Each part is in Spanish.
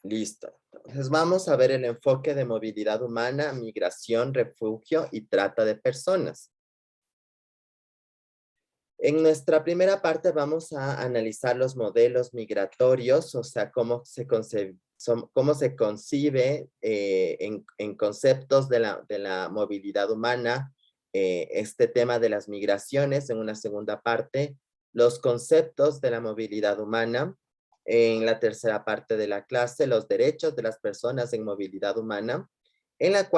Listo. Entonces vamos a ver el enfoque de movilidad humana, migración, refugio y trata de personas. En nuestra primera parte vamos a analizar los modelos migratorios, o sea, cómo se concibe en conceptos de la movilidad humana, este tema de las migraciones en una segunda parte, los conceptos de la movilidad humana, en la tercera parte de la clase, los derechos de las personas en movilidad humana, en la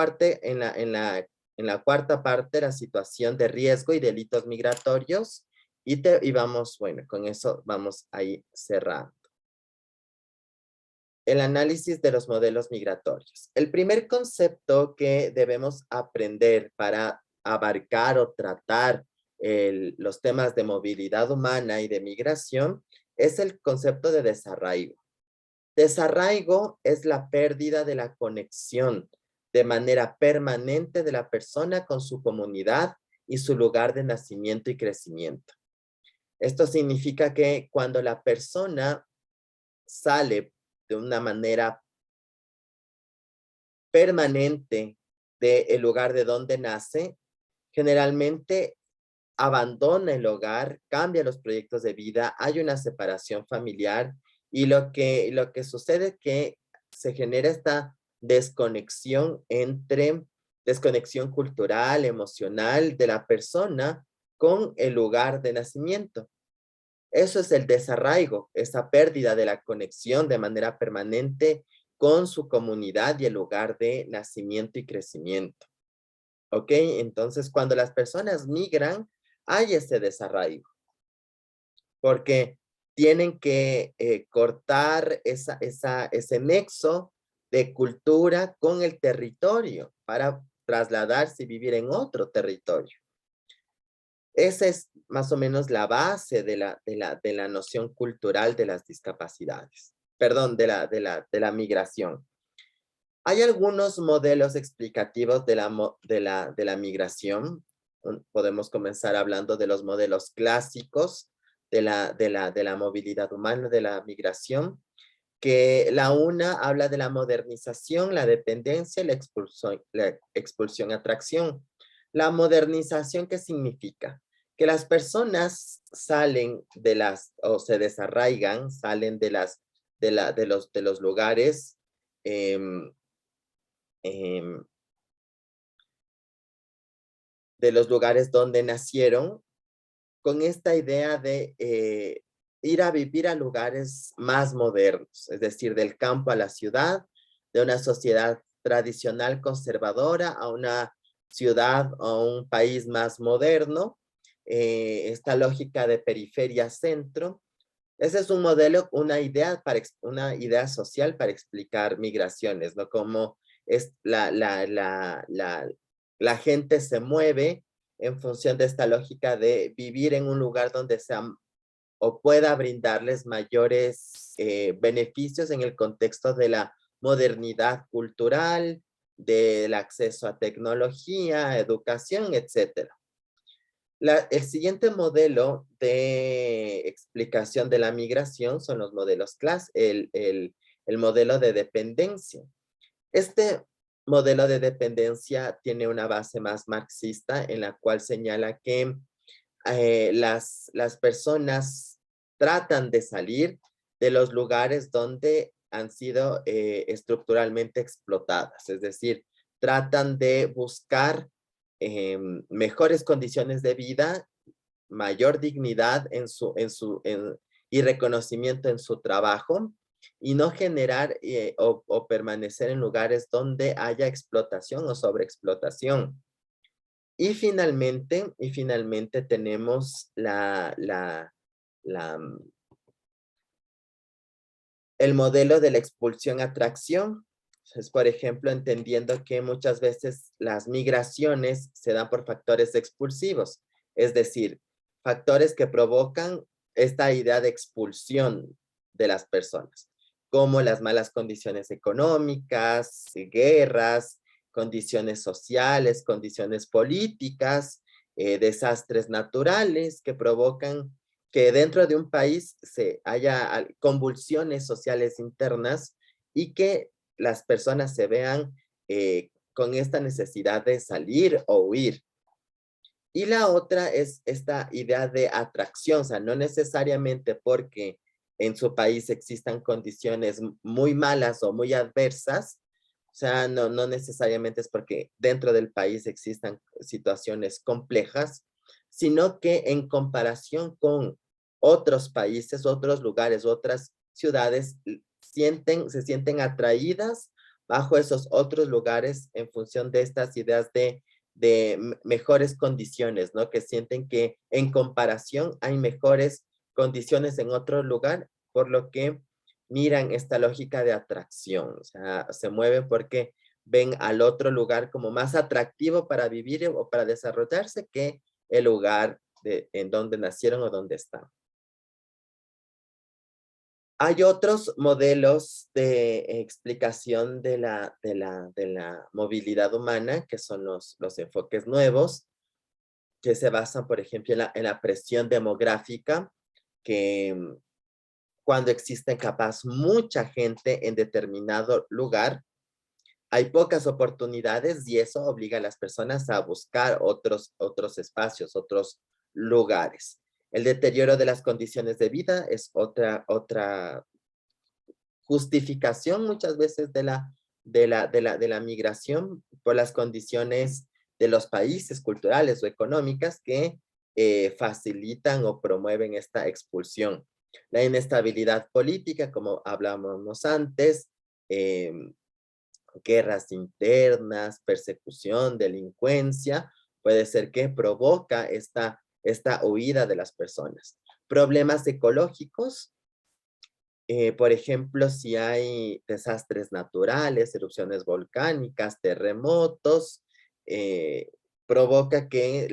cuarta parte, la situación de riesgo y delitos migratorios, y vamos, bueno, con eso vamos ahí cerrando. El análisis de los modelos migratorios. El primer concepto que debemos aprender para abarcar o tratar los temas de movilidad humana y de migración es el concepto de desarraigo. Desarraigo es la pérdida de la conexión de manera permanente de la persona con su comunidad y su lugar de nacimiento y crecimiento. Esto significa que cuando la persona sale de una manera permanente del lugar de donde nace, generalmente abandona el hogar, cambia los proyectos de vida, hay una separación familiar y lo que sucede es que se genera esta desconexión cultural, emocional de la persona con el lugar de nacimiento. Eso es el desarraigo, esa pérdida de la conexión de manera permanente con su comunidad y el lugar de nacimiento y crecimiento. ¿Ok? Entonces, cuando las personas migran, hay ese desarraigo, porque tienen que cortar ese nexo de cultura con el territorio para trasladarse y vivir en otro territorio. Esa es más o menos la base de la noción cultural de las discapacidades, perdón, de la migración. Hay algunos modelos explicativos de la migración. Podemos comenzar hablando de los modelos clásicos de la movilidad humana, de la migración, que la una habla de la modernización, la dependencia y la expulsión, atracción. La modernización, ¿qué significa? Que las personas salen o se desarraigan, salen de los lugares em, em, de los lugares donde nacieron, con esta idea de ir a vivir a lugares más modernos, es decir, del campo a la ciudad, de una sociedad tradicional conservadora a una ciudad o un país más moderno, esta lógica de periferia-centro. Ese es un modelo, una idea social para explicar migraciones, ¿no? Cómo es la gente se mueve en función de esta lógica de vivir en un lugar donde sea o pueda brindarles mayores beneficios en el contexto de la modernidad cultural, del acceso a tecnología, educación, etcétera. El siguiente modelo de explicación de la migración son los modelos el modelo de dependencia. Este modelo de dependencia tiene una base más marxista en la cual señala que las personas tratan de salir de los lugares donde han sido estructuralmente explotadas, es decir, tratan de buscar mejores condiciones de vida, mayor dignidad y reconocimiento en su trabajo, y no generar o permanecer en lugares donde haya explotación o sobreexplotación. Y finalmente tenemos el modelo de la expulsión-atracción. Es, por ejemplo, entendiendo que muchas veces las migraciones se dan por factores expulsivos, es decir, factores que provocan esta idea de expulsión de las personas, como las malas condiciones económicas, guerras, condiciones sociales, condiciones políticas, desastres naturales que provocan que dentro de un país haya convulsiones sociales internas y que las personas se vean con esta necesidad de salir o huir. Y la otra es esta idea de atracción, o sea, no necesariamente porque en su país existan condiciones muy malas o muy adversas, o sea, no necesariamente es porque dentro del país existan situaciones complejas, sino que en comparación con otros países, otros lugares, otras ciudades, se sienten atraídas bajo esos otros lugares en función de estas ideas de mejores condiciones, ¿no? Que sienten que en comparación hay mejores condiciones en otro lugar, por lo que miran esta lógica de atracción, o sea, se mueven porque ven al otro lugar como más atractivo para vivir o para desarrollarse que el lugar en donde nacieron o donde están. Hay otros modelos de explicación de la movilidad humana, que son los enfoques nuevos, que se basan, por ejemplo, en la presión demográfica, que cuando existe capaz mucha gente en determinado lugar, hay pocas oportunidades y eso obliga a las personas a buscar otros espacios, otros lugares. El deterioro de las condiciones de vida es otra justificación muchas veces de la migración por las condiciones de los países culturales o económicas que facilitan o promueven esta expulsión. La inestabilidad política, como hablábamos antes, guerras internas, persecución, delincuencia, puede ser que provoca esta huida de las personas. Problemas ecológicos, por ejemplo, si hay desastres naturales, erupciones volcánicas, terremotos, eh, provoca que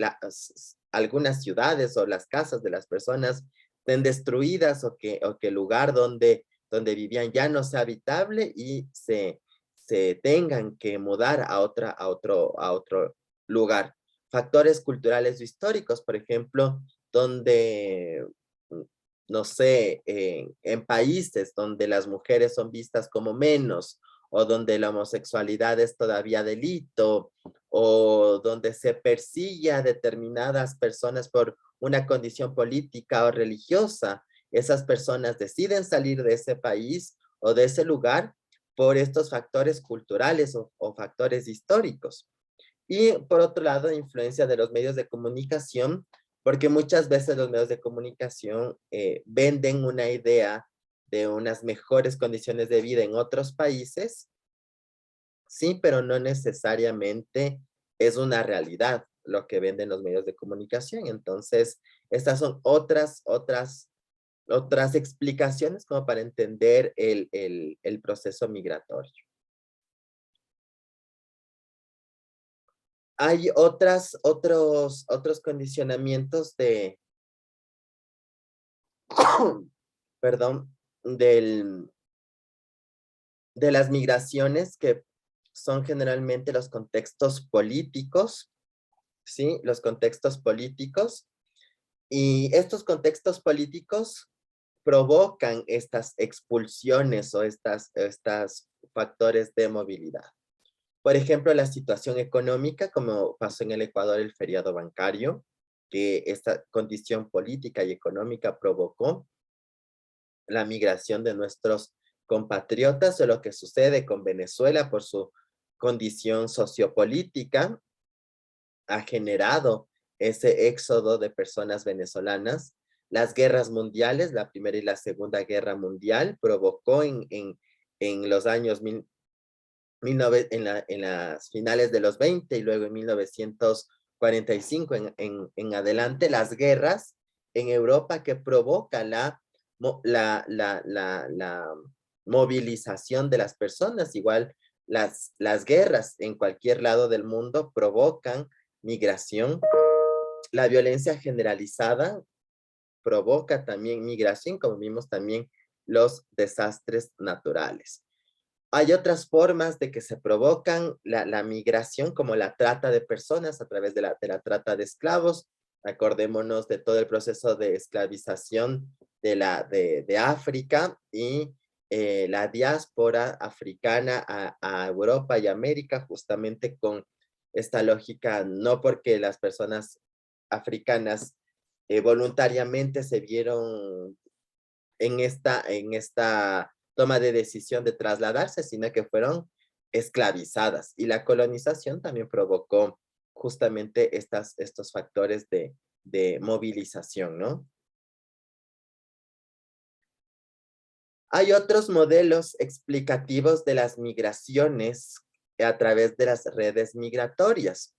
algunas ciudades o las casas de las personas estén destruidas o que el lugar donde vivían ya no sea habitable y se tengan que mudar a otro lugar. Factores culturales o históricos, por ejemplo, donde no sé, en países donde las mujeres son vistas como menos, o donde la homosexualidad es todavía delito, o donde se persigue a determinadas personas por una condición política o religiosa, esas personas deciden salir de ese país o de ese lugar por estos factores culturales o factores históricos. Y por otro lado, influencia de los medios de comunicación, porque muchas veces los medios de comunicación venden una idea de unas mejores condiciones de vida en otros países, sí, pero no necesariamente es una realidad lo que venden los medios de comunicación. Entonces, estas son otras explicaciones como para entender el proceso migratorio. Hay otros condicionamientos perdón, de las migraciones que son generalmente los contextos políticos, ¿sí? Los contextos políticos. Y estos contextos políticos provocan estas expulsiones o estas factores de movilidad. Por ejemplo, la situación económica, como pasó en el Ecuador el feriado bancario, que esta condición política y económica provocó la migración de nuestros compatriotas, o lo que sucede con Venezuela por su condición sociopolítica, ha generado ese éxodo de personas venezolanas. Las guerras mundiales, la Primera y la Segunda Guerra Mundial, provocó en los años en las finales de los 20 y luego en 1945 en adelante, las guerras en Europa que provoca la movilización de las personas. Igual las guerras en cualquier lado del mundo provocan migración. La violencia generalizada provoca también migración, como vimos también los desastres naturales. Hay otras formas de que se provocan la migración, como la trata de personas a través de la trata de esclavos. Acordémonos de todo el proceso de esclavización de África y la diáspora africana a Europa y América, justamente con esta lógica, no porque las personas africanas voluntariamente se vieron en esta toma de decisión de trasladarse, sino que fueron esclavizadas. Y la colonización también provocó justamente estos factores de movilización, ¿no? Hay otros modelos explicativos de las migraciones a través de las redes migratorias.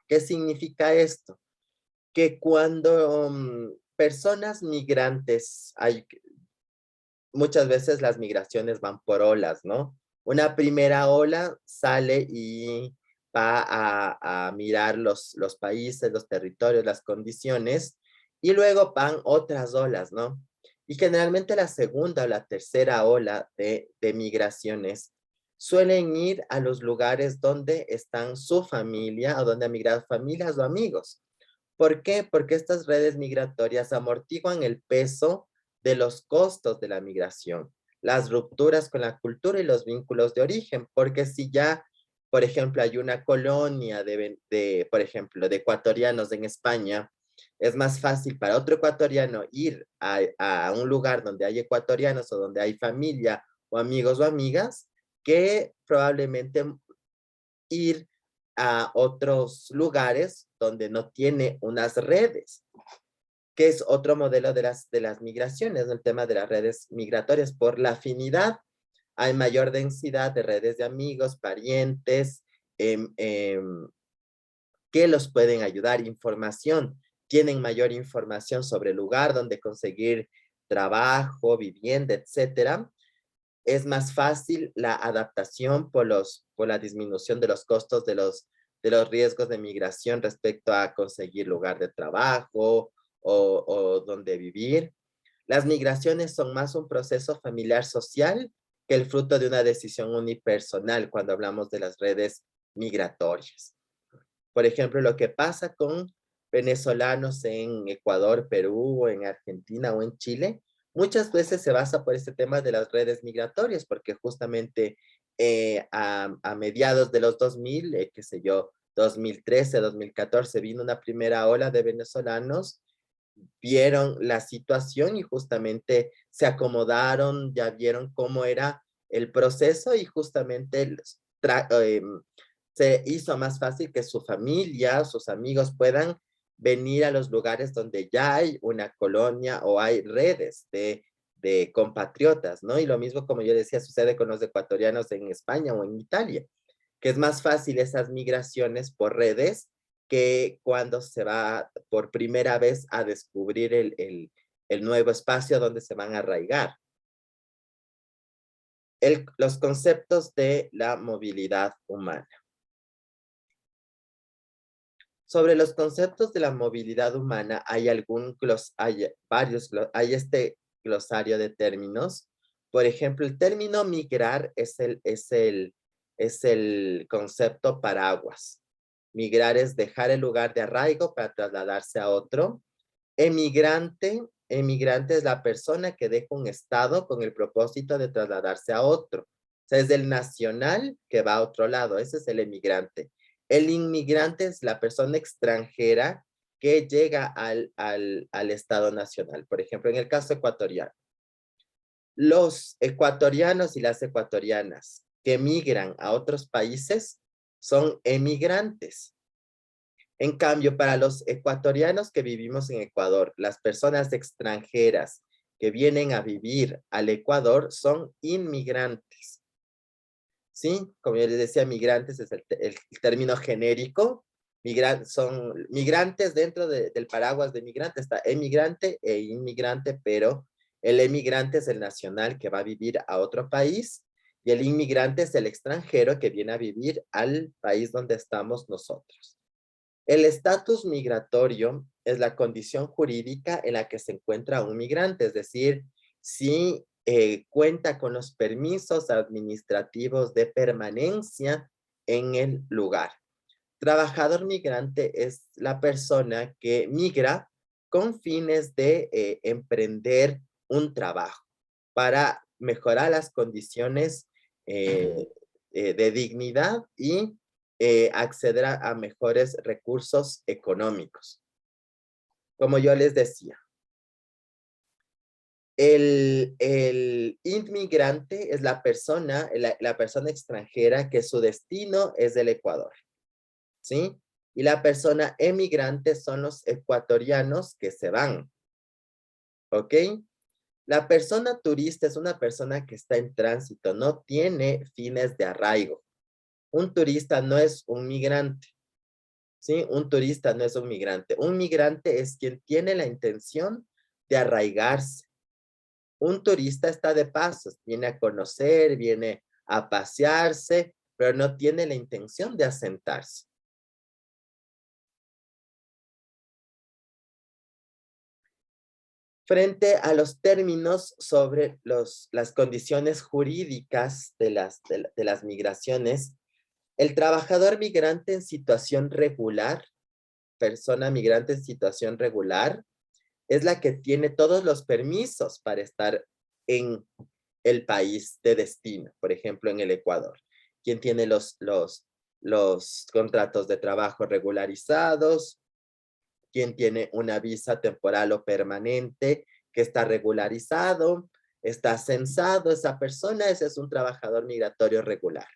¿Qué significa esto? Que cuando personas migrantes, muchas veces las migraciones van por olas, ¿no? Una primera ola sale y va a mirar los países, los territorios, las condiciones, y luego van otras olas, ¿no? Y generalmente la segunda o la tercera ola de migraciones suelen ir a los lugares donde están su familia o donde han migrado familias o amigos. ¿Por qué? Porque estas redes migratorias amortiguan el peso de los costos de la migración, las rupturas con la cultura y los vínculos de origen, porque si ya, por ejemplo, hay una colonia por ejemplo, de ecuatorianos en España, es más fácil para otro ecuatoriano ir a un lugar donde hay ecuatorianos o donde hay familia o amigos o amigas, que probablemente ir a otros lugares donde no tiene unas redes, que es otro modelo de las migraciones, el tema de las redes migratorias. Por la afinidad, hay mayor densidad de redes de amigos, parientes, que los pueden ayudar, información, tienen mayor información sobre el lugar donde conseguir trabajo, vivienda, etcétera. Es más fácil la adaptación por la disminución de los costos de los riesgos de migración respecto a conseguir lugar de trabajo o donde vivir. Las migraciones son más un proceso familiar social que el fruto de una decisión unipersonal cuando hablamos de las redes migratorias. Por ejemplo, lo que pasa con venezolanos en Ecuador, Perú, o en Argentina o en Chile, muchas veces se basa por este tema de las redes migratorias, porque justamente a mediados de los 2000, qué sé yo, 2013, 2014, vino una primera ola de venezolanos, vieron la situación y justamente se acomodaron, ya vieron cómo era el proceso y justamente se hizo más fácil que su familia, sus amigos puedan venir a los lugares donde ya hay una colonia o hay redes de compatriotas, ¿no? Y lo mismo, como yo decía, sucede con los ecuatorianos en España o en Italia, que es más fácil esas migraciones por redes que cuando se va por primera vez a descubrir el nuevo espacio donde se van a arraigar. Los conceptos de la movilidad humana. Sobre los conceptos de la movilidad humana hay hay este glosario de términos. Por ejemplo, el término migrar es el concepto paraguas. Migrar es dejar el lugar de arraigo para trasladarse a otro. Emigrante es la persona que deja un estado con el propósito de trasladarse a otro. O sea, es el nacional que va a otro lado, ese es el emigrante. El inmigrante es la persona extranjera que llega al estado nacional. Por ejemplo, en el caso ecuatoriano, los ecuatorianos y las ecuatorianas que migran a otros países son emigrantes. En cambio, para los ecuatorianos que vivimos en Ecuador, las personas extranjeras que vienen a vivir al Ecuador son inmigrantes. ¿Sí? Como yo les decía, migrantes es el término genérico. Son migrantes dentro del paraguas de migrante. Está emigrante e inmigrante, pero el emigrante es el nacional que va a vivir a otro país y el inmigrante es el extranjero que viene a vivir al país donde estamos nosotros. El estatus migratorio es la condición jurídica en la que se encuentra un migrante, es decir, si cuenta con los permisos administrativos de permanencia en el lugar. Trabajador migrante es la persona que migra con fines de emprender un trabajo para mejorar las condiciones de dignidad y acceder a mejores recursos económicos. Como yo les decía, el inmigrante es la persona extranjera que su destino es el Ecuador, ¿sí? Y la persona emigrante son los ecuatorianos que se van, ¿ok? La persona turista es una persona que está en tránsito, no tiene fines de arraigo. Un turista no es un migrante, ¿sí? Un turista no es un migrante. Un migrante es quien tiene la intención de arraigarse. Un turista está de paso, viene a conocer, viene a pasearse, pero no tiene la intención de asentarse. Frente a los términos sobre las condiciones jurídicas de las migraciones, el trabajador migrante en situación regular, persona migrante en situación regular, es la que tiene todos los permisos para estar en el país de destino, por ejemplo, en el Ecuador. Quien tiene los contratos de trabajo regularizados, quien tiene una visa temporal o permanente que está regularizado, está censado esa persona, ese es un trabajador migratorio regular.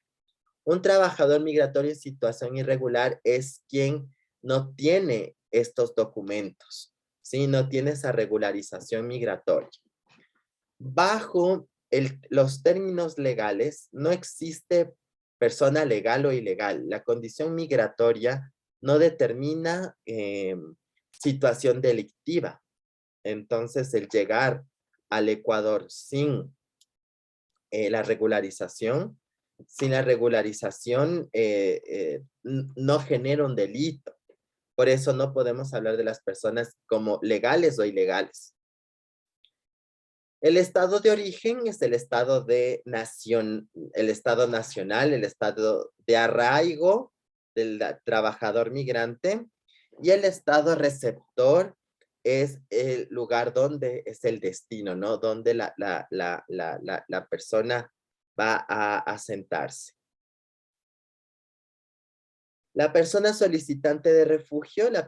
Un trabajador migratorio en situación irregular es quien no tiene estos documentos, ¿sí? No tiene esa regularización migratoria. Bajo los términos legales, no existe persona legal o ilegal. La condición migratoria no determina situación delictiva. Entonces, el llegar al Ecuador sin la regularización, no genera un delito. Por eso no podemos hablar de las personas como legales o ilegales. El estado de origen es el estado de nación, el estado nacional, el estado de arraigo del trabajador migrante, y el estado receptor es el lugar donde es el destino, ¿no? Donde la persona va a asentarse. La persona solicitante de refugio es la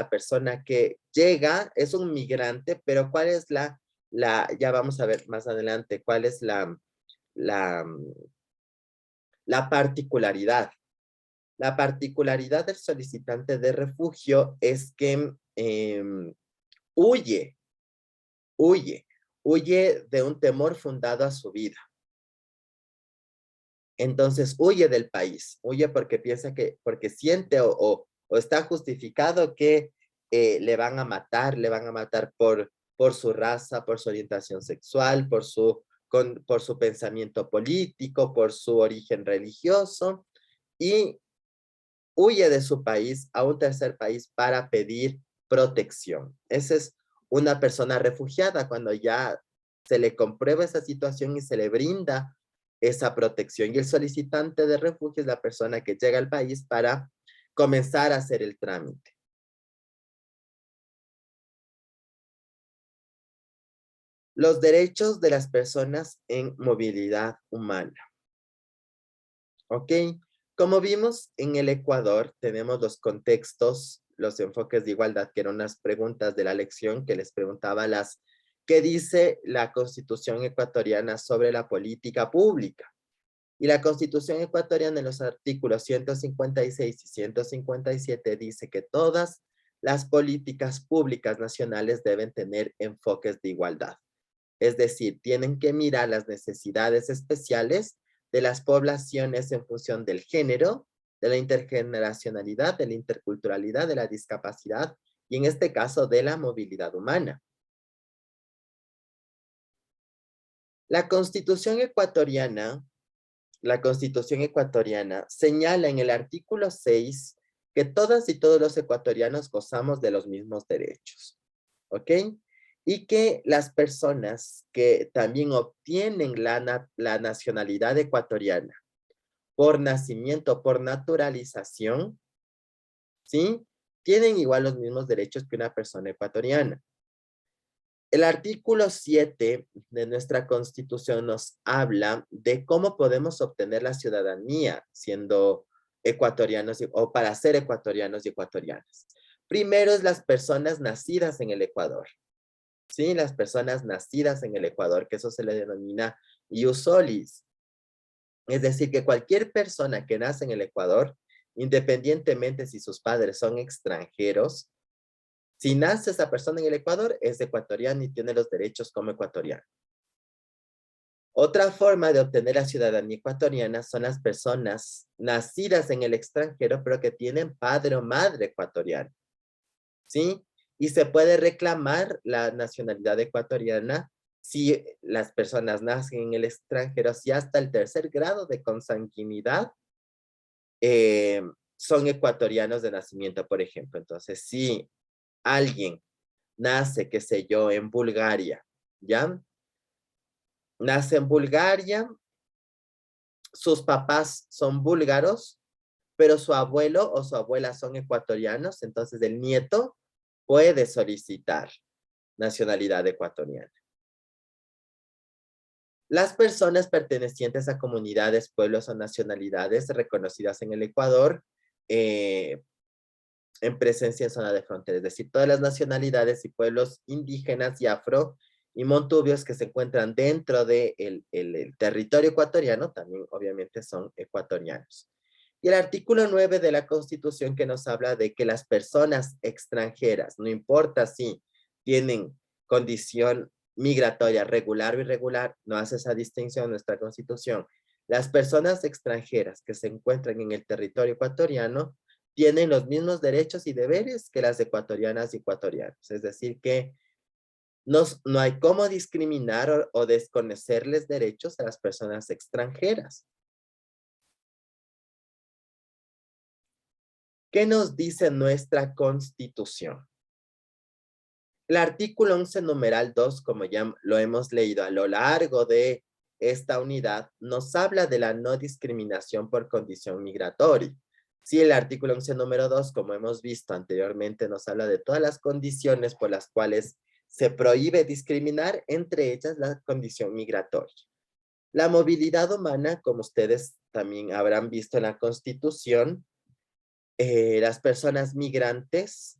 persona que llega, es un migrante, pero ¿cuál es ya vamos a ver más adelante, cuál es la, la particularidad? La particularidad del solicitante de refugio es que huye de un temor fundado a su vida. Entonces huye del país, huye porque piensa porque siente o está justificado que le van a matar por su raza, por su orientación sexual, por su pensamiento político, por su origen religioso, y huye de su país a un tercer país para pedir protección. Esa es una persona refugiada cuando ya se le comprueba esa situación y se le brinda esa protección. Y el solicitante de refugio es la persona que llega al país para comenzar a hacer el trámite. Los derechos de las personas en movilidad humana. ¿Ok? Como vimos en el Ecuador, tenemos los contextos, los enfoques de igualdad, que eran unas preguntas de la lección que les preguntaba ¿qué dice la Constitución ecuatoriana sobre la política pública? Y la Constitución ecuatoriana en los artículos 156 y 157 dice que todas las políticas públicas nacionales deben tener enfoques de igualdad. Es decir, tienen que mirar las necesidades especiales de las poblaciones en función del género, de la intergeneracionalidad, de la interculturalidad, de la discapacidad y en este caso de la movilidad humana. La Constitución ecuatoriana señala en el artículo 6 que todas y todos los ecuatorianos gozamos de los mismos derechos, ¿ok? Y que las personas que también obtienen la nacionalidad ecuatoriana por nacimiento, por naturalización, ¿sí? Tienen igual los mismos derechos que una persona ecuatoriana. El artículo 7 de nuestra Constitución nos habla de cómo podemos obtener la ciudadanía siendo ecuatorianos o para ser ecuatorianos y ecuatorianas. Primero es las personas nacidas en el Ecuador. Sí, las personas nacidas en el Ecuador, que eso se le denomina ius solis. Es decir, que cualquier persona que nace en el Ecuador, independientemente si sus padres son extranjeros, si nace esa persona en el Ecuador, es ecuatoriano y tiene los derechos como ecuatoriano. Otra forma de obtener la ciudadanía ecuatoriana son las personas nacidas en el extranjero, pero que tienen padre o madre ecuatoriano, ¿sí? Y se puede reclamar la nacionalidad ecuatoriana si las personas nacen en el extranjero, si hasta el tercer grado de consanguinidad son ecuatorianos de nacimiento, por ejemplo. Entonces, si alguien nace, qué sé yo, en Bulgaria, ¿ya? Nace en Bulgaria, sus papás son búlgaros, pero su abuelo o su abuela son ecuatorianos, entonces el nieto puede solicitar nacionalidad ecuatoriana. Las personas pertenecientes a comunidades, pueblos o nacionalidades reconocidas en el Ecuador en presencia en zona de frontera, es decir, todas las nacionalidades y pueblos indígenas y afro y montubios que se encuentran dentro del el territorio ecuatoriano, también obviamente son ecuatorianos. Y el artículo 9 de la Constitución que nos habla de que las personas extranjeras, no importa si tienen condición migratoria regular o irregular, no hace esa distinción en nuestra Constitución. Las personas extranjeras que se encuentran en el territorio ecuatoriano tienen los mismos derechos y deberes que las ecuatorianas y ecuatorianos. Es decir, que no hay cómo discriminar o desconocerles derechos a las personas extranjeras. ¿Qué nos dice nuestra Constitución? El artículo 11, numeral 2, como ya lo hemos leído a lo largo de esta unidad, nos habla de la no discriminación por condición migratoria. Sí, el artículo 11, número 2, como hemos visto anteriormente, nos habla de todas las condiciones por las cuales se prohíbe discriminar, entre ellas la condición migratoria. La movilidad humana, como ustedes también habrán visto en la Constitución, las personas migrantes,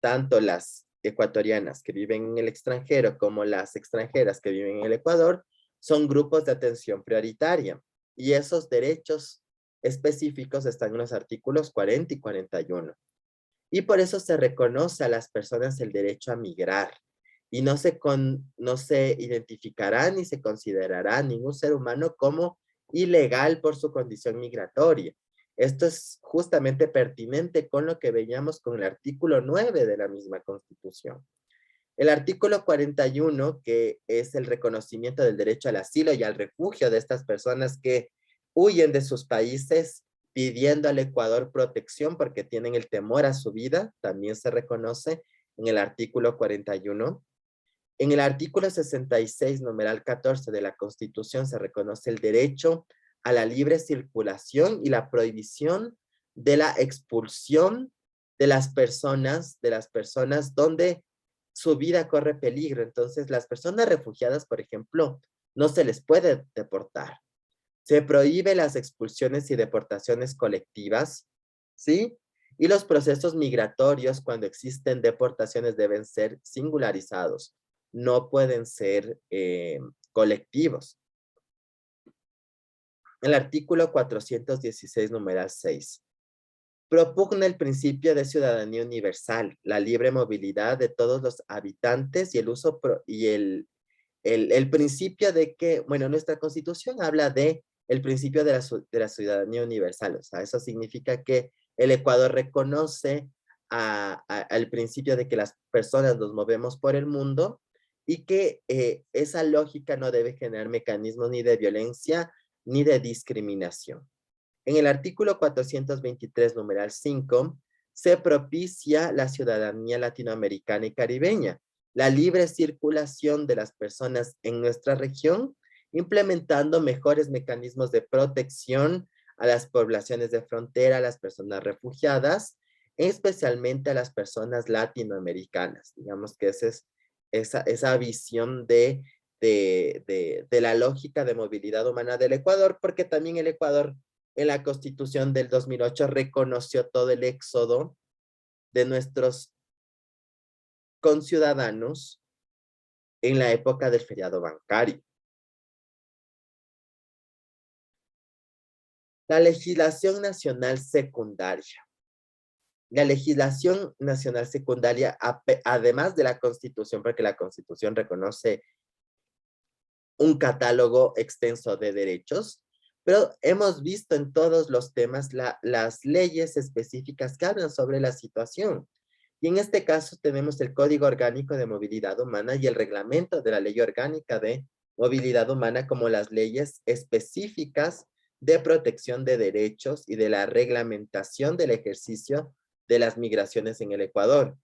tanto las ecuatorianas que viven en el extranjero como las extranjeras que viven en el Ecuador, son grupos de atención prioritaria. Y esos derechos específicos están en los artículos 40 y 41. Y por eso se reconoce a las personas el derecho a migrar. Y no se identificará ni se considerará ningún ser humano como ilegal por su condición migratoria. Esto es justamente pertinente con lo que veíamos con el artículo 9 de la misma Constitución. El artículo 41, que es el reconocimiento del derecho al asilo y al refugio de estas personas que huyen de sus países pidiendo al Ecuador protección porque tienen el temor a su vida, también se reconoce en el artículo 41. En el artículo 66, numeral 14 de la Constitución, se reconoce el derecho a la libre circulación y la prohibición de la expulsión de las personas donde su vida corre peligro. Entonces, las personas refugiadas, por ejemplo, no se les puede deportar. Se prohíbe las expulsiones y deportaciones colectivas, ¿sí? Y los procesos migratorios, cuando existen deportaciones, deben ser singularizados, no pueden ser colectivos. El artículo 416, numeral 6, propugna el principio de ciudadanía universal, la libre movilidad de todos los habitantes y el uso el principio de que, bueno, nuestra Constitución habla de el principio de la ciudadanía universal. O sea, eso significa que el Ecuador reconoce al principio de que las personas nos movemos por el mundo y que esa lógica no debe generar mecanismos ni de violencia ni de discriminación. En el artículo 423, numeral 5, se propicia la ciudadanía latinoamericana y caribeña, la libre circulación de las personas en nuestra región, implementando mejores mecanismos de protección a las poblaciones de frontera, a las personas refugiadas, especialmente a las personas latinoamericanas. Digamos que ese es esa visión de la lógica de movilidad humana del Ecuador, porque también el Ecuador en la Constitución del 2008 reconoció todo el éxodo de nuestros conciudadanos en la época del feriado bancario. La legislación nacional secundaria. La legislación nacional secundaria, además de la Constitución, porque la Constitución reconoce un catálogo extenso de derechos, pero hemos visto en todos los temas las leyes específicas que hablan sobre la situación. Y en este caso tenemos el Código Orgánico de Movilidad Humana y el Reglamento de la Ley Orgánica de Movilidad Humana como las leyes específicas de protección de derechos y de la reglamentación del ejercicio de las migraciones en el Ecuador.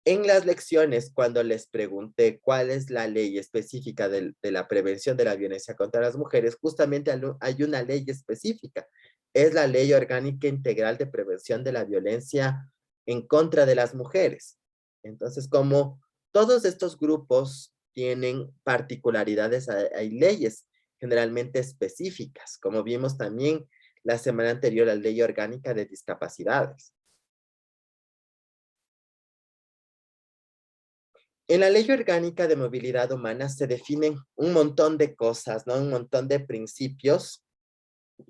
En las lecciones, cuando les pregunté cuál es la ley específica de la prevención de la violencia contra las mujeres, justamente hay una ley específica. Es la Ley Orgánica Integral de Prevención de la Violencia en contra de las mujeres. Entonces, como todos estos grupos tienen particularidades, hay leyes generalmente específicas, como vimos también la semana anterior, la Ley Orgánica de Discapacidades. En la Ley Orgánica de Movilidad Humana se definen un montón de cosas, ¿no? Un montón de principios.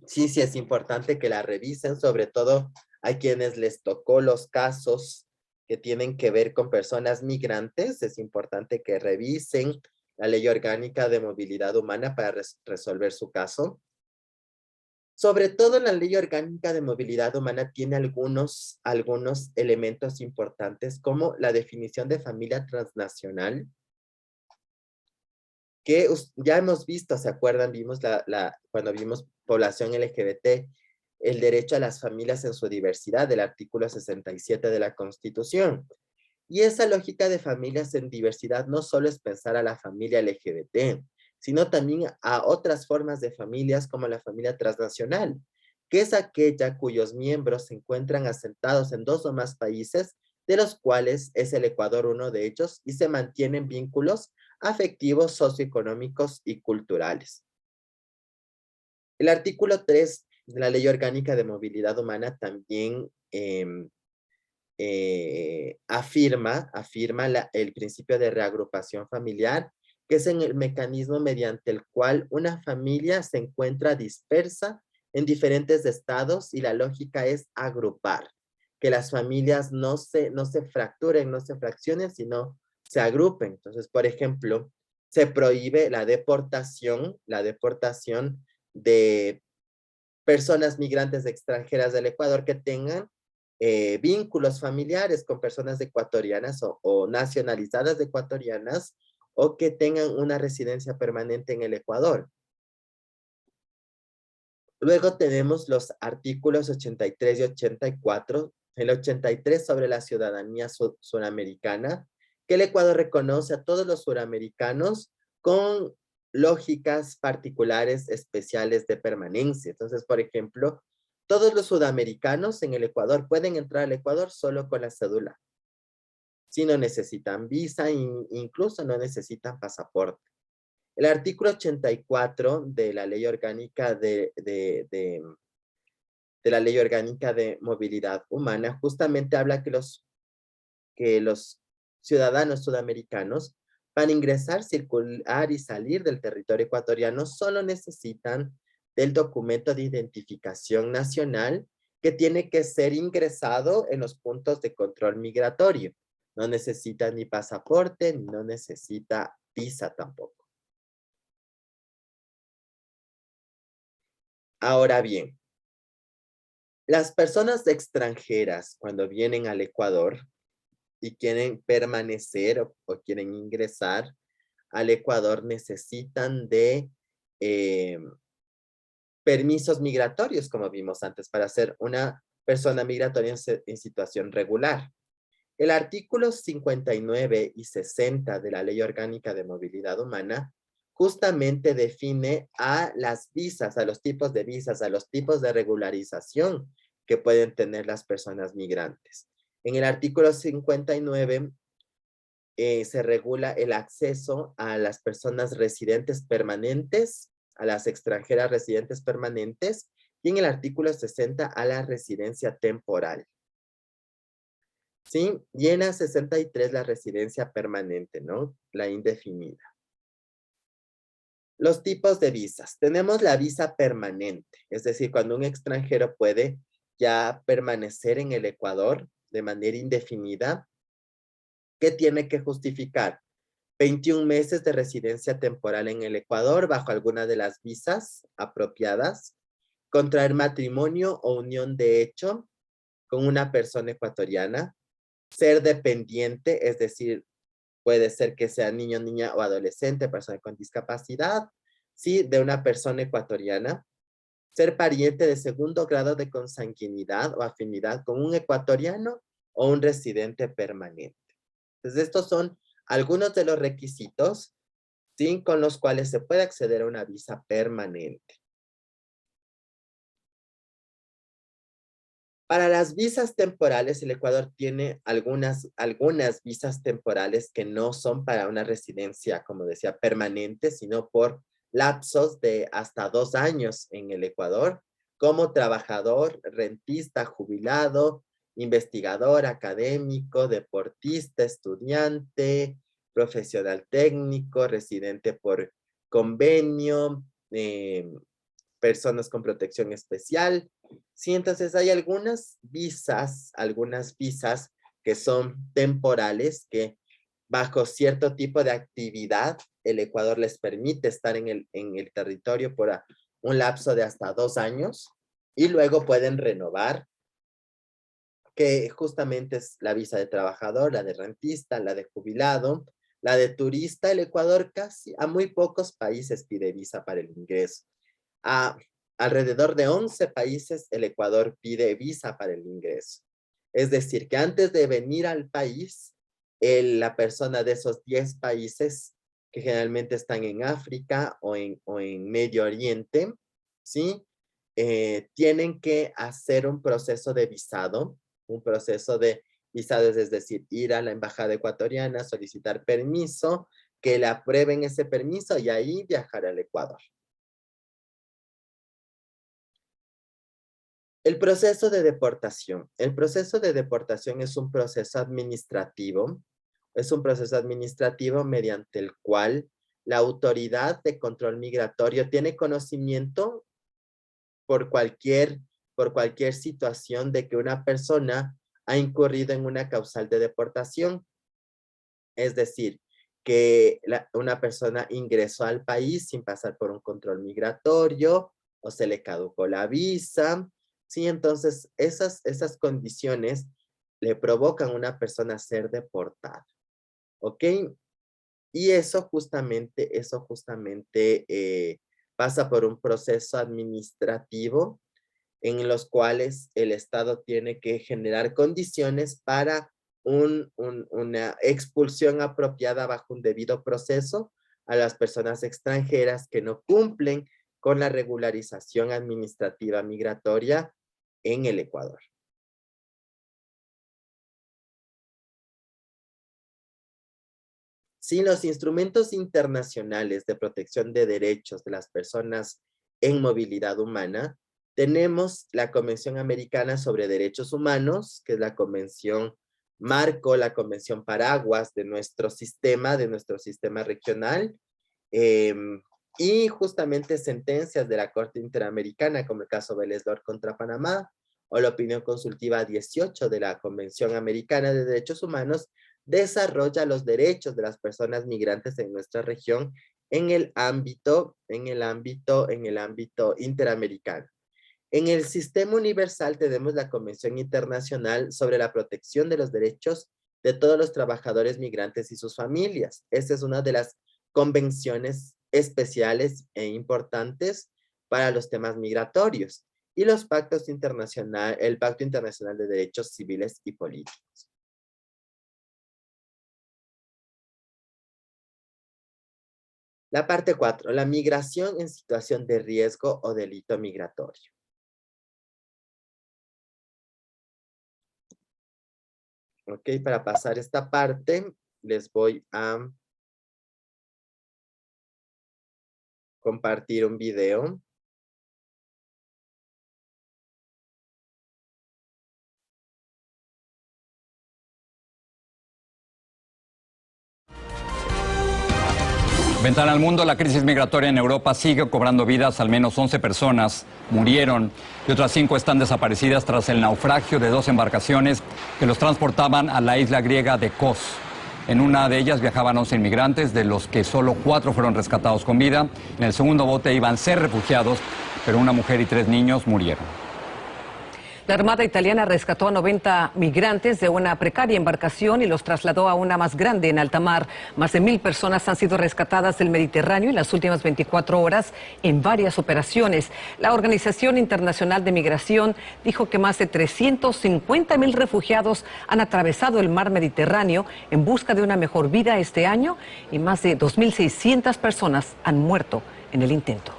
Sí, sí es importante que la revisen, sobre todo a quienes les tocó los casos que tienen que ver con personas migrantes. Es importante que revisen la Ley Orgánica de Movilidad Humana para resolver su caso. Sobre todo la Ley Orgánica de Movilidad Humana tiene algunos elementos importantes, como la definición de familia transnacional, que ya hemos visto, ¿se acuerdan? Vimos cuando vimos población LGBT, el derecho a las familias en su diversidad, del artículo 67 de la Constitución. Y esa lógica de familias en diversidad no solo es pensar a la familia LGBT, sino también a otras formas de familias como la familia transnacional, que es aquella cuyos miembros se encuentran asentados en 2 o más países, de los cuales es el Ecuador uno de ellos, y se mantienen vínculos afectivos, socioeconómicos y culturales. El artículo 3 de la Ley Orgánica de Movilidad Humana también afirma el principio de reagrupación familiar, que es el mecanismo mediante el cual una familia se encuentra dispersa en diferentes estados y la lógica es agrupar, que las familias no se fracturen, no se fraccionen, sino se agrupen. Entonces, por ejemplo, se prohíbe la deportación de personas migrantes extranjeras del Ecuador que tengan vínculos familiares con personas ecuatorianas o nacionalizadas ecuatorianas o que tengan una residencia permanente en el Ecuador. Luego tenemos los artículos 83 y 84. El 83 sobre la ciudadanía suramericana, que el Ecuador reconoce a todos los suramericanos con lógicas particulares especiales de permanencia. Entonces, por ejemplo, todos los sudamericanos en el Ecuador pueden entrar al Ecuador solo con la cédula. Si no necesitan visa, incluso no necesitan pasaporte. El artículo 84 de la Ley Orgánica de la Ley Orgánica de Movilidad Humana justamente habla que los ciudadanos sudamericanos para ingresar, circular y salir del territorio ecuatoriano solo necesitan del documento de identificación nacional que tiene que ser ingresado en los puntos de control migratorio. No necesita ni pasaporte, no necesita visa tampoco. Ahora bien, las personas extranjeras cuando vienen al Ecuador y quieren permanecer o quieren ingresar al Ecuador necesitan de permisos migratorios, como vimos antes, para ser una persona migratoria en situación regular. El artículo 59 y 60 de la Ley Orgánica de Movilidad Humana justamente define a las visas, a los tipos de visas, a los tipos de regularización que pueden tener las personas migrantes. En el artículo 59 se regula el acceso a las personas residentes permanentes, a las extranjeras residentes permanentes, y en el artículo 60 a la residencia temporal. ¿Sí? Y en la 63 la residencia permanente, ¿no? La indefinida. Los tipos de visas. Tenemos la visa permanente, es decir, cuando un extranjero puede ya permanecer en el Ecuador de manera indefinida, ¿qué tiene que justificar? 21 meses de residencia temporal en el Ecuador bajo alguna de las visas apropiadas, contraer matrimonio o unión de hecho con una persona ecuatoriana, ser dependiente, es decir, puede ser que sea niño, niña o adolescente, persona con discapacidad, ¿sí? De una persona ecuatoriana, ser pariente de segundo grado de consanguinidad o afinidad con un ecuatoriano o un residente permanente. Entonces, estos son algunos de los requisitos, ¿sí? Con los cuales se puede acceder a una visa permanente. Para las visas temporales, el Ecuador tiene algunas visas temporales que no son para una residencia, como decía, permanente, sino por lapsos de hasta 2 años en el Ecuador, como trabajador, rentista, jubilado, investigador, académico, deportista, estudiante, profesional técnico, residente por convenio, personas con protección especial. Sí, entonces hay algunas visas que son temporales, que bajo cierto tipo de actividad, el Ecuador les permite estar en el territorio por un lapso de hasta 2 años y luego pueden renovar, que justamente es la visa de trabajador, la de rentista, la de jubilado, la de turista. El Ecuador casi a muy pocos países pide visa para el ingreso. A alrededor de 11 países el Ecuador pide visa para el ingreso. Es decir, que antes de venir al país, la persona de esos 10 países, que generalmente están en África o en Medio Oriente, ¿sí? Tienen que hacer un proceso de visado, es decir, ir a la embajada ecuatoriana, solicitar permiso, que le aprueben ese permiso y ahí viajar al Ecuador. El proceso de deportación. El proceso de deportación es un proceso administrativo. Es un proceso administrativo mediante el cual la autoridad de control migratorio tiene conocimiento por cualquier situación de que una persona ha incurrido en una causal de deportación. Es decir, que una persona ingresó al país sin pasar por un control migratorio o se le caducó la visa. Sí, entonces esas condiciones le provocan a una persona ser deportada. ¿Ok? Y eso justamente pasa por un proceso administrativo en los cuales el Estado tiene que generar condiciones para una expulsión apropiada bajo un debido proceso a las personas extranjeras que no cumplen con la regularización administrativa migratoria en el Ecuador. Sin los instrumentos internacionales de protección de derechos de las personas en movilidad humana, tenemos la Convención Americana sobre Derechos Humanos, que es la convención marco, la convención paraguas de nuestro sistema regional, y justamente sentencias de la Corte Interamericana, como el caso Vélez Dor contra Panamá, o la opinión consultiva 18 de la Convención Americana de Derechos Humanos, desarrolla los derechos de las personas migrantes en nuestra región en el ámbito interamericano. En el sistema universal tenemos la Convención Internacional sobre la Protección de los Derechos de todos los trabajadores migrantes y sus familias. Esta es una de las convenciones especiales e importantes para los temas migratorios. Y los pactos internacionales, el Pacto Internacional de Derechos Civiles y Políticos. La parte 4, la migración en situación de riesgo o delito migratorio. Ok, para pasar esta parte, les voy a compartir un video. Ventana al mundo, la crisis migratoria en Europa sigue cobrando vidas. Al menos 11 personas murieron y otras 5 están desaparecidas tras el naufragio de 2 embarcaciones que los transportaban a la isla griega de Kos. En una de ellas viajaban 11 inmigrantes, de los que solo 4 fueron rescatados con vida. En el segundo bote iban 6 refugiados, pero una mujer y 3 niños murieron. La Armada italiana rescató a 90 migrantes de una precaria embarcación y los trasladó a una más grande en alta mar. Más de 1000 personas han sido rescatadas del Mediterráneo en las últimas 24 horas en varias operaciones. La Organización Internacional de Migración dijo que más de 350.000 refugiados han atravesado el mar Mediterráneo en busca de una mejor vida este año y más de 2.600 personas han muerto en el intento.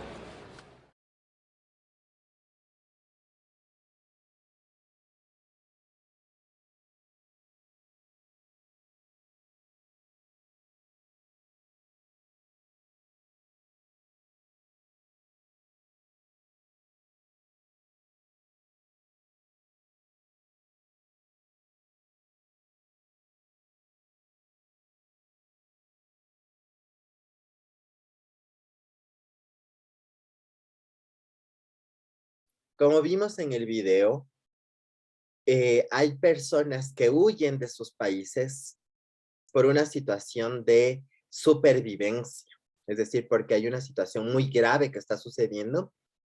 Como vimos en el video, hay personas que huyen de sus países por una situación de supervivencia, es decir, porque hay una situación muy grave que está sucediendo,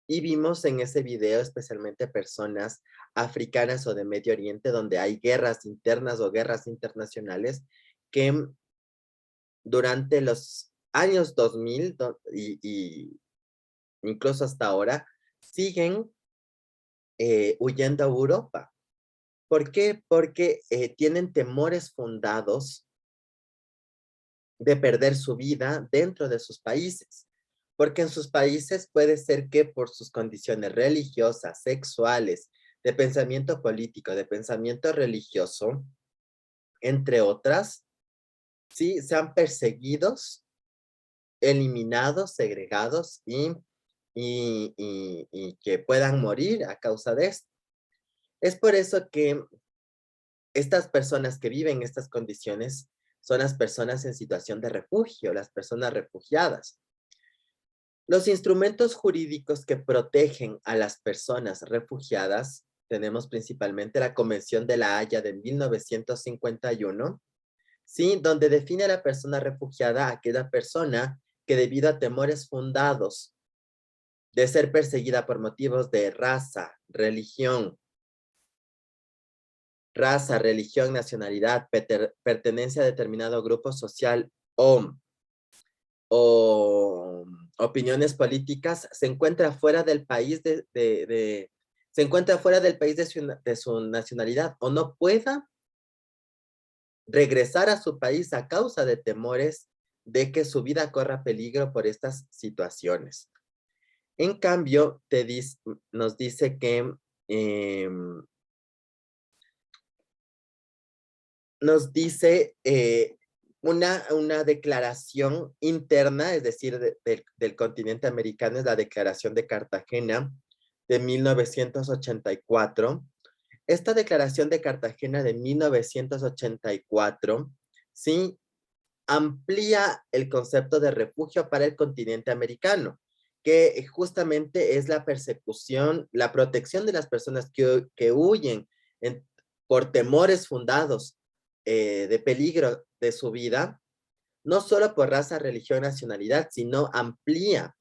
y vimos en ese video especialmente personas africanas o de Medio Oriente donde hay guerras internas o guerras internacionales que durante los años 2000 y incluso hasta ahora siguen huyendo a Europa. ¿Por qué? Porque tienen temores fundados de perder su vida dentro de sus países. Porque en sus países puede ser que por sus condiciones religiosas, sexuales, de pensamiento político, de pensamiento religioso, entre otras, ¿sí? Sean perseguidos, eliminados, segregados y que puedan morir a causa de esto. Es por eso que estas personas que viven estas condiciones son las personas en situación de refugio, las personas refugiadas. Los instrumentos jurídicos que protegen a las personas refugiadas, tenemos principalmente la Convención de la Haya de 1951, ¿sí? Donde define a la persona refugiada a aquella persona que debido a temores fundados de ser perseguida por motivos de raza, religión, nacionalidad, pertenencia a determinado grupo social o opiniones políticas, se encuentra fuera del país se encuentra fuera del país de su nacionalidad o no pueda regresar a su país a causa de temores de que su vida corra peligro por estas situaciones. En cambio, nos dice que nos dice una declaración interna, es decir, del continente americano, es la Declaración de Cartagena de 1984. Esta Declaración de Cartagena de 1984, ¿sí? Amplía el concepto de refugio para el continente americano, que justamente es la persecución, la protección de las personas que huyen por temores fundados de peligro de su vida, no solo por raza, religión, nacionalidad, sino amplía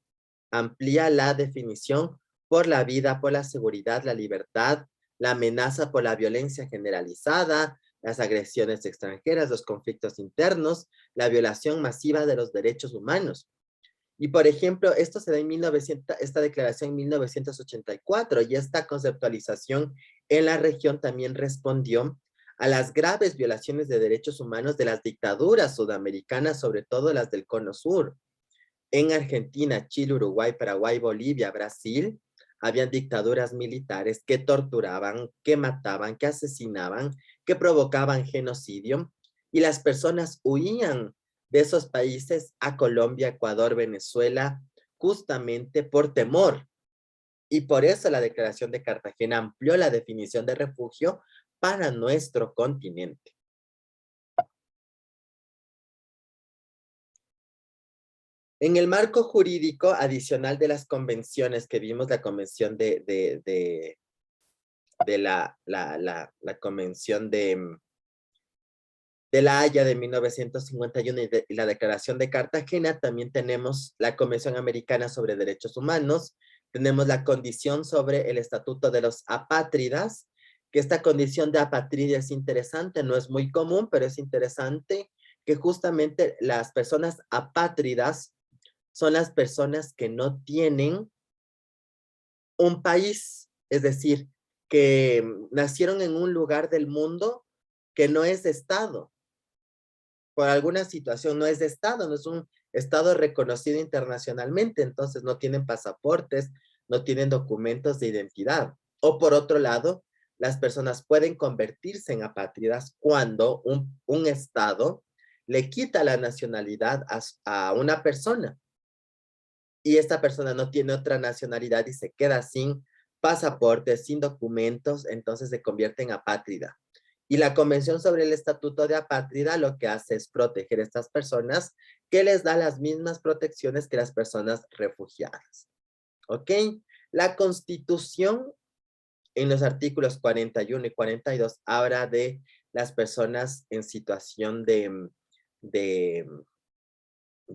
la definición por la vida, por la seguridad, la libertad, la amenaza por la violencia generalizada, las agresiones extranjeras, los conflictos internos, la violación masiva de los derechos humanos. Y por ejemplo, esto se da en esta declaración en 1984, y esta conceptualización en la región también respondió a las graves violaciones de derechos humanos de las dictaduras sudamericanas, sobre todo las del Cono Sur. En Argentina, Chile, Uruguay, Paraguay, Bolivia, Brasil, habían dictaduras militares que torturaban, que mataban, que asesinaban, que provocaban genocidio, y las personas huían de esos países a Colombia, Ecuador, Venezuela, justamente por temor. Y por eso la Declaración de Cartagena amplió la definición de refugio para nuestro continente. En el marco jurídico adicional de las convenciones que vimos, la convención de la convención de La Haya de 1951 y la Declaración de Cartagena, también tenemos la Convención Americana sobre Derechos Humanos, tenemos la condición sobre el Estatuto de los Apátridas, que esta condición de apatridia es interesante, no es muy común, pero es interesante que justamente las personas apátridas son las personas que no tienen un país, es decir, que nacieron en un lugar del mundo que no es Estado. Por alguna situación no es de Estado, no es un Estado reconocido internacionalmente, entonces no tienen pasaportes, no tienen documentos de identidad. O por otro lado, las personas pueden convertirse en apátridas cuando un Estado le quita la nacionalidad a una persona y esta persona no tiene otra nacionalidad y se queda sin pasaporte, sin documentos, entonces se convierte en apátrida. Y la Convención sobre el Estatuto de Apátrida lo que hace es proteger a estas personas, que les da las mismas protecciones que las personas refugiadas. ¿Ok? La Constitución, en los artículos 41 y 42, habla de las personas en situación de, de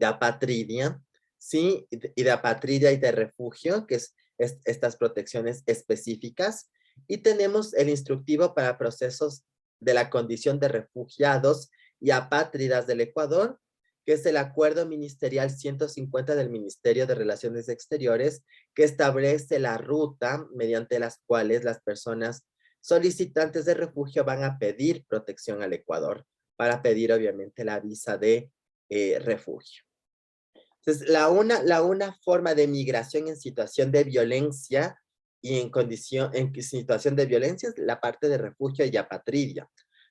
apatridia, ¿sí? Y de apatridia y de refugio, que es estas protecciones específicas. Y tenemos el instructivo para procesos de la condición de refugiados y apátridas del Ecuador, que es el Acuerdo Ministerial 150 del Ministerio de Relaciones Exteriores, que establece la ruta mediante las cuales las personas solicitantes de refugio van a pedir protección al Ecuador, para pedir obviamente la visa de refugio. Entonces, la una forma de migración en situación de violencia y en situación de violencia es la parte de refugio y apatridia.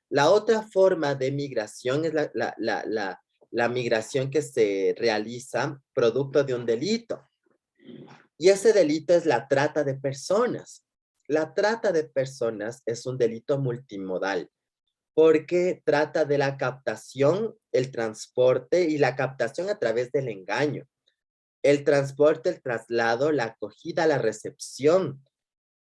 La otra forma de migración es la migración que se realiza producto de un delito. Y ese delito es la trata de personas. La trata de personas es un delito multimodal, porque trata de la captación, el transporte y la captación a través del engaño. El transporte, el traslado, la acogida, la recepción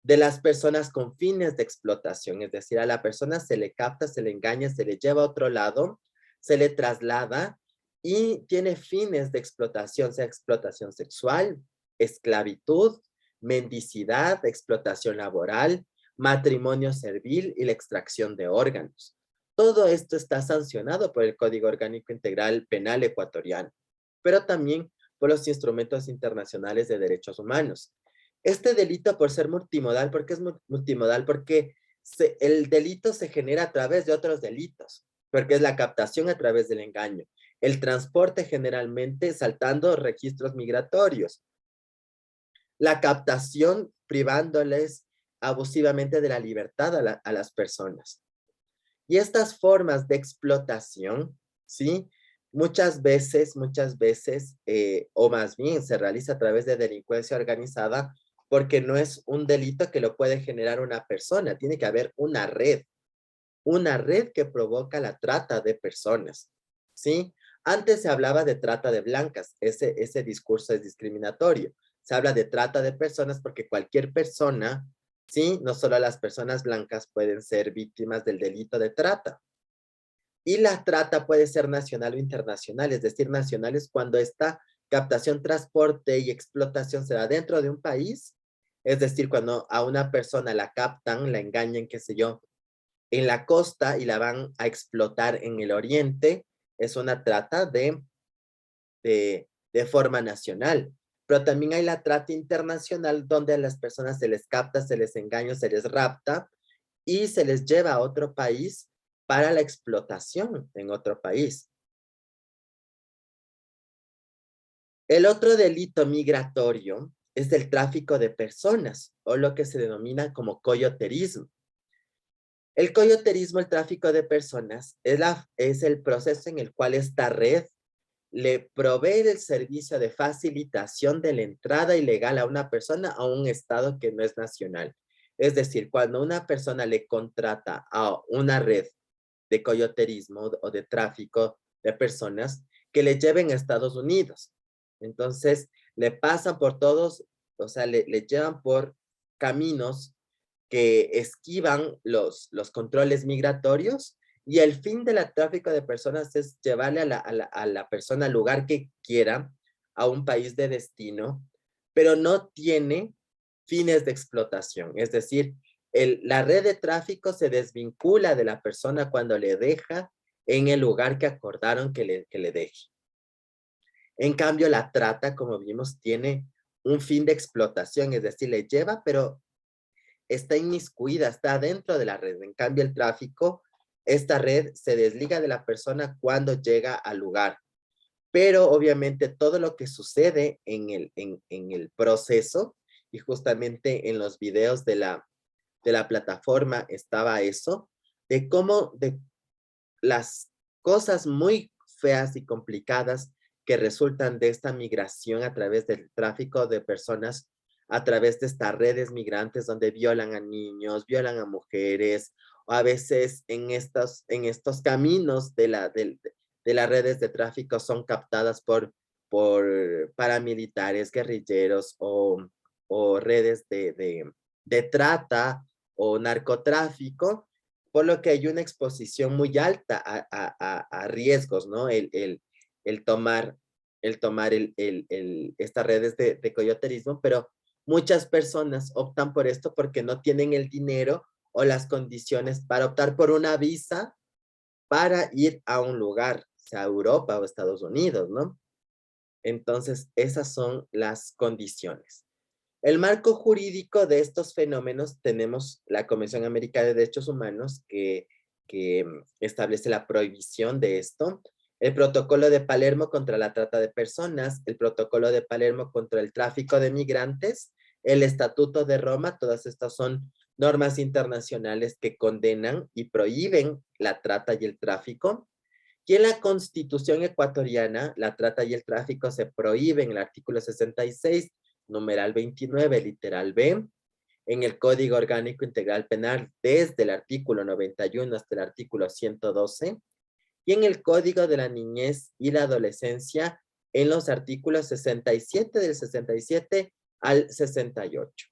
de las personas con fines de explotación. Es decir, a la persona se le capta, se le engaña, se le lleva a otro lado, se le traslada y tiene fines de explotación, sea explotación sexual, esclavitud, mendicidad, explotación laboral, matrimonio servil y la extracción de órganos. Todo esto está sancionado por el Código Orgánico Integral Penal ecuatoriano, pero también por los instrumentos internacionales de derechos humanos. Este delito, por ser multimodal, ¿por qué es multimodal? Porque el delito se genera a través de otros delitos, porque es la captación a través del engaño, el transporte generalmente saltando registros migratorios, la captación privándoles abusivamente de la libertad a las personas. Y estas formas de explotación, ¿sí? Muchas veces, o más bien se realiza a través de delincuencia organizada, porque no es un delito que lo puede generar una persona, tiene que haber una red que provoca la trata de personas, ¿sí? Antes se hablaba de trata de blancas, ese discurso es discriminatorio. Se habla de trata de personas porque cualquier persona, ¿sí? No solo las personas blancas pueden ser víctimas del delito de trata. Y la trata puede ser nacional o internacional, es decir, nacional es cuando esta captación, transporte y explotación se da dentro de un país, es decir, cuando a una persona la captan, la engañan, qué sé yo, en la costa y la van a explotar en el oriente, es una trata de forma nacional. Pero también hay la trata internacional donde a las personas se les capta, se les engaña, se les rapta y se les lleva a otro país para la explotación en otro país. El otro delito migratorio es el tráfico de personas o lo que se denomina como coyoterismo. El coyoterismo, el tráfico de personas, es el proceso en el cual esta red le provee el servicio de facilitación de la entrada ilegal a una persona a un estado que no es nacional. Es decir, cuando una persona le contrata a una red de coyoterismo o de tráfico de personas que le lleven a Estados Unidos. Entonces, le pasan por todos, o sea, le llevan por caminos que esquivan los controles migratorios, y el fin del tráfico de personas es llevarle a la persona al lugar que quiera, a un país de destino, pero no tiene fines de explotación. Es decir, la red de tráfico se desvincula de la persona cuando le deja en el lugar que acordaron que le deje. En cambio, la trata, como vimos, tiene un fin de explotación, es decir, le lleva, pero está inmiscuida, está dentro de la red. En cambio, el tráfico, esta red se desliga de la persona cuando llega al lugar. Pero obviamente todo lo que sucede en el proceso, y justamente en los videos de la plataforma estaba eso, de cómo de las cosas muy feas y complicadas que resultan de esta migración a través del tráfico de personas, a través de estas redes migrantes donde violan a niños, violan a mujeres, o a veces en estos caminos de las redes de tráfico son captadas por paramilitares, guerrilleros o redes de trata o narcotráfico, por lo que hay una exposición muy alta a riesgos, ¿no? El tomar estas redes de coyoterismo, pero muchas personas optan por esto porque no tienen el dinero o las condiciones para optar por una visa para ir a un lugar, sea Europa o Estados Unidos, ¿no? Entonces, esas son las condiciones. El marco jurídico de estos fenómenos, tenemos la Convención Americana de Derechos Humanos que establece la prohibición de esto, el Protocolo de Palermo contra la trata de personas, el Protocolo de Palermo contra el tráfico de migrantes, el Estatuto de Roma. Todas estas son normas internacionales que condenan y prohíben la trata y el tráfico. Y en la Constitución ecuatoriana, la trata y el tráfico se prohíben en el artículo 66, numeral 29, literal B, en el Código Orgánico Integral Penal desde el artículo 91 hasta el artículo 112, y en el Código de la Niñez y la Adolescencia en los artículos 67 del 67 al 68.